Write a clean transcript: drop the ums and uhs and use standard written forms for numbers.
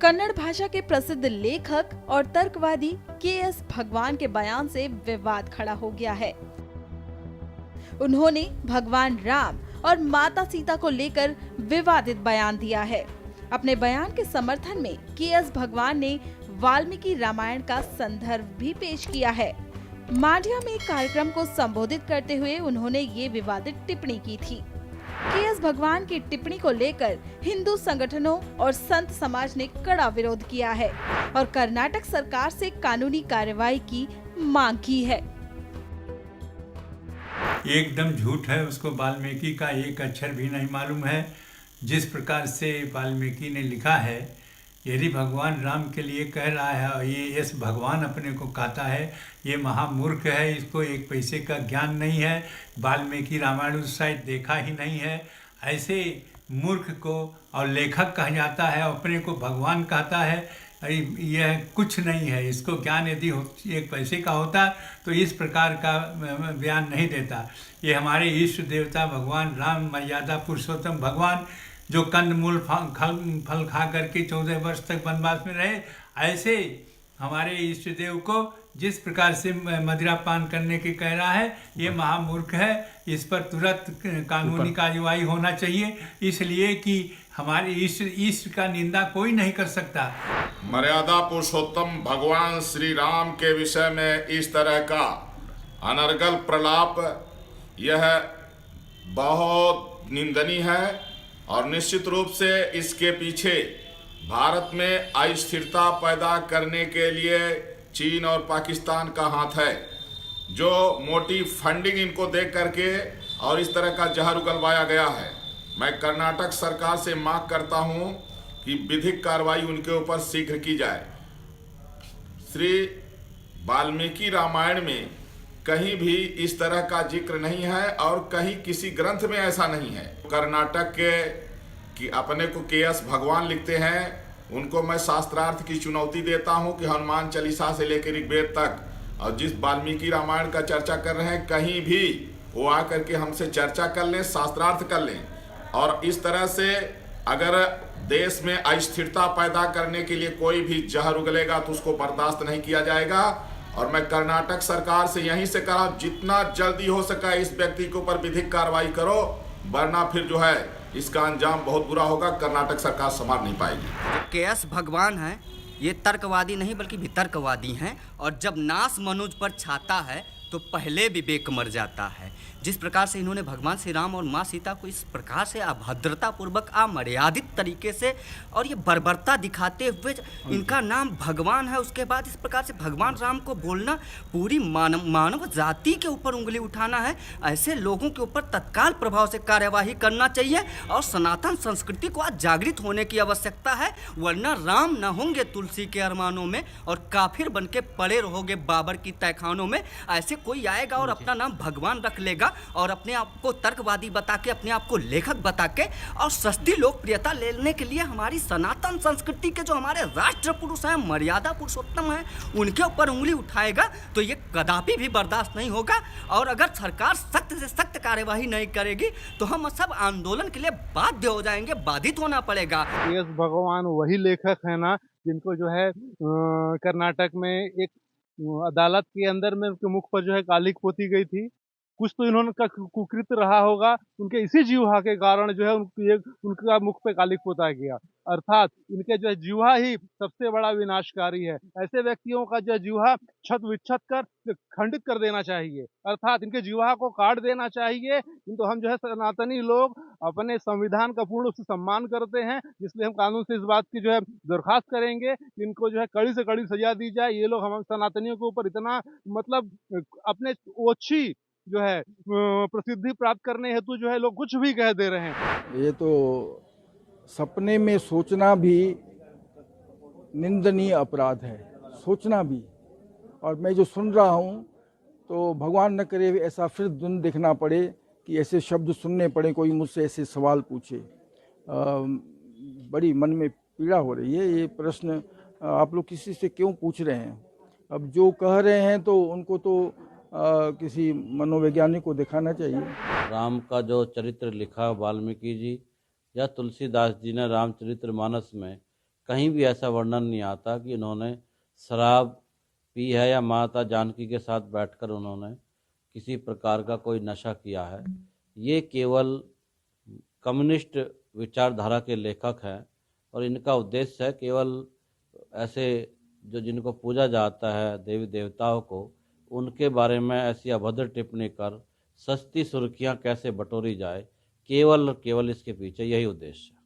कन्नड़ भाषा के प्रसिद्ध लेखक और तर्कवादी के.एस. भगवान के बयान से विवाद खड़ा हो गया है। उन्होंने भगवान राम और माता सीता को लेकर विवादित बयान दिया है। अपने बयान के समर्थन में के.एस. भगवान ने वाल्मीकि रामायण का संदर्भ भी पेश किया है। मांड्या में एक कार्यक्रम को संबोधित करते हुए उन्होंने ये विवादित टिप्पणी की थी। के.एस. भगवान की टिप्पणी को लेकर हिंदू संगठनों और संत समाज ने कड़ा विरोध किया है और कर्नाटक सरकार से कानूनी कार्रवाई की मांग की है। एकदम झूठ है, उसको वाल्मीकि का एक अक्षर भी नहीं मालूम है। जिस प्रकार से वाल्मीकि ने लिखा है, यदि भगवान राम के लिए कह रहा है और ये इस भगवान अपने को कहता है, ये महामूर्ख है, इसको एक पैसे का ज्ञान नहीं है, वाल्मीकि रामायण उस साइड देखा ही नहीं है। ऐसे मूर्ख को और लेखक कहा जाता है, अपने को भगवान कहता है, यह कुछ नहीं है। इसको ज्ञान यदि एक पैसे का होता तो इस प्रकार का बयान नहीं देता। ये हमारे इष्ट देवता भगवान राम, मर्यादा पुरुषोत्तम भगवान, जो कंदमूल फल खा करके 14 वर्ष तक वनवास में रहे, ऐसे हमारे इष्ट देव को जिस प्रकार से मदिरा पान करने के कह रहा है, ये महामूर्ख है। इस पर तुरंत कानूनी कार्रवाई होना चाहिए, इसलिए कि हमारे इष्ट का निंदा कोई नहीं कर सकता। मर्यादा पुरुषोत्तम भगवान श्री राम के विषय में इस तरह का अनर्गल प्रलाप, यह बहुत निंदनीय है और निश्चित रूप से इसके पीछे भारत में अस्थिरता पैदा करने के लिए चीन और पाकिस्तान का हाथ है, जो मोटी फंडिंग इनको दे करके और इस तरह का जहर उगलवाया गया है। मैं कर्नाटक सरकार से मांग करता हूं कि विधिक कार्रवाई उनके ऊपर शीघ्र की जाए। श्री वाल्मीकि रामायण में कहीं भी इस तरह का जिक्र नहीं है और कहीं किसी ग्रंथ में ऐसा नहीं है। कर्नाटक के कि अपने को के.एस. भगवान लिखते हैं, उनको मैं शास्त्रार्थ की चुनौती देता हूं कि हनुमान चालीसा से लेकर ऋग्वेद तक और जिस वाल्मीकि रामायण का चर्चा कर रहे हैं, कहीं भी वो आकर के हमसे चर्चा कर लें, शास्त्रार्थ कर लें। और इस तरह से अगर देश में अस्थिरता पैदा करने के लिए कोई भी जहर उगलेगा तो उसको बर्दाश्त नहीं किया जाएगा। और मैं कर्नाटक सरकार से यहीं से कहा, जितना जल्दी हो सका इस व्यक्ति के ऊपर विधिक कार्रवाई करो, वरना फिर जो है इसका अंजाम बहुत बुरा होगा। कर्नाटक सरकार संभाल नहीं पाएगी। के.एस. भगवान है, ये तर्कवादी नहीं बल्कि वितर्कवादी हैं, और जब नाश मनुज पर छाता है तो पहले विवेक मर जाता है। जिस प्रकार से इन्होंने भगवान श्री राम और माँ सीता को इस प्रकार से अभद्रतापूर्वक अमर्यादित तरीके से और ये बर्बरता दिखाते हुए इनका नाम भगवान है, उसके बाद इस प्रकार से भगवान राम को बोलना पूरी मानव जाति के ऊपर उंगली उठाना है। ऐसे लोगों के ऊपर तत्काल प्रभाव से कार्यवाही करना चाहिए और सनातन संस्कृति को आज जागृत होने की आवश्यकता है, वरना राम न होंगे तुलसी के अरमानों में और काफिर बन के पड़े रहोगे बाबर की तहखानों में। ऐसे कोई आएगा और अपना नाम भगवान रख लेगा और अपने आप को तर्कवादी बता के, अपने आप को लेखक बता के और सस्ती लोकप्रियता लेने के लिए हमारी सनातन संस्कृति के जो हमारे राष्ट्र पुरुष हैं, मर्यादा पुरुषोत्तम हैं, उनके ऊपर उंगली उठाएगा तो ये कदापि भी बर्दाश्त नहीं होगा। और अगर सरकार सख्त से सख्त कार्यवाही नहीं करेगी तो हम सब आंदोलन के लिए बाध्य हो जाएंगे, बाधित होना पड़ेगा। के.एस. भगवान वही लेखक है ना जिनको जो है कर्नाटक में एक अदालत के अंदर में उनके मुख पर जो है कालिक पोती गई थी। कुछ तो इन्होंने का कुकृत रहा होगा, उनके इसी जीवा के कारण जो है उनका मुख पे कालिक पोता गया। अर्थात इनके जो है जीवा ही सबसे बड़ा विनाशकारी है। ऐसे व्यक्तियों का जो जीवा छत विच्छत कर खंडित कर देना चाहिए, अर्थात इनके जीवा को काट देना चाहिए। किंतु हम जो है सनातनी लोग अपने संविधान का पूर्ण रूप से सम्मान करते हैं, इसलिए हम कानून से इस बात की जो है दरखास्त करेंगे कि इनको जो है कड़ी से कड़ी सजा दी जाए। ये लोग हम सनातनियों के ऊपर इतना मतलब अपने ओछी जो है प्रसिद्धि प्राप्त करने हेतु जो है लोग कुछ भी कह दे रहे हैं। ये तो सपने में सोचना भी निंदनीय अपराध है, सोचना भी। और मैं जो सुन रहा हूँ तो भगवान न करे ऐसा फिर दिन देखना पड़े कि ऐसे शब्द सुनने पड़े, कोई मुझसे ऐसे सवाल पूछे। बड़ी मन में पीड़ा हो रही है। ये प्रश्न आप लोग किसी से क्यों पूछ रहे हैं? अब जो कह रहे हैं तो उनको तो किसी मनोवैज्ञानिक को दिखाना चाहिए। राम का जो चरित्र लिखा वाल्मीकि जी या तुलसीदास जी ने रामचरितमानस में, कहीं भी ऐसा वर्णन नहीं आता कि उन्होंने शराब पी है या माता जानकी के साथ बैठकर उन्होंने किसी प्रकार का कोई नशा किया है। ये केवल कम्युनिस्ट विचारधारा के लेखक हैं और इनका उद्देश्य है केवल ऐसे जो जिनको पूजा जाता है देवी देवताओं को, उनके बारे में ऐसी अभद्र टिप्पणी कर सस्ती सुर्खियां कैसे बटोरी जाए, केवल इसके पीछे यही उद्देश्य है।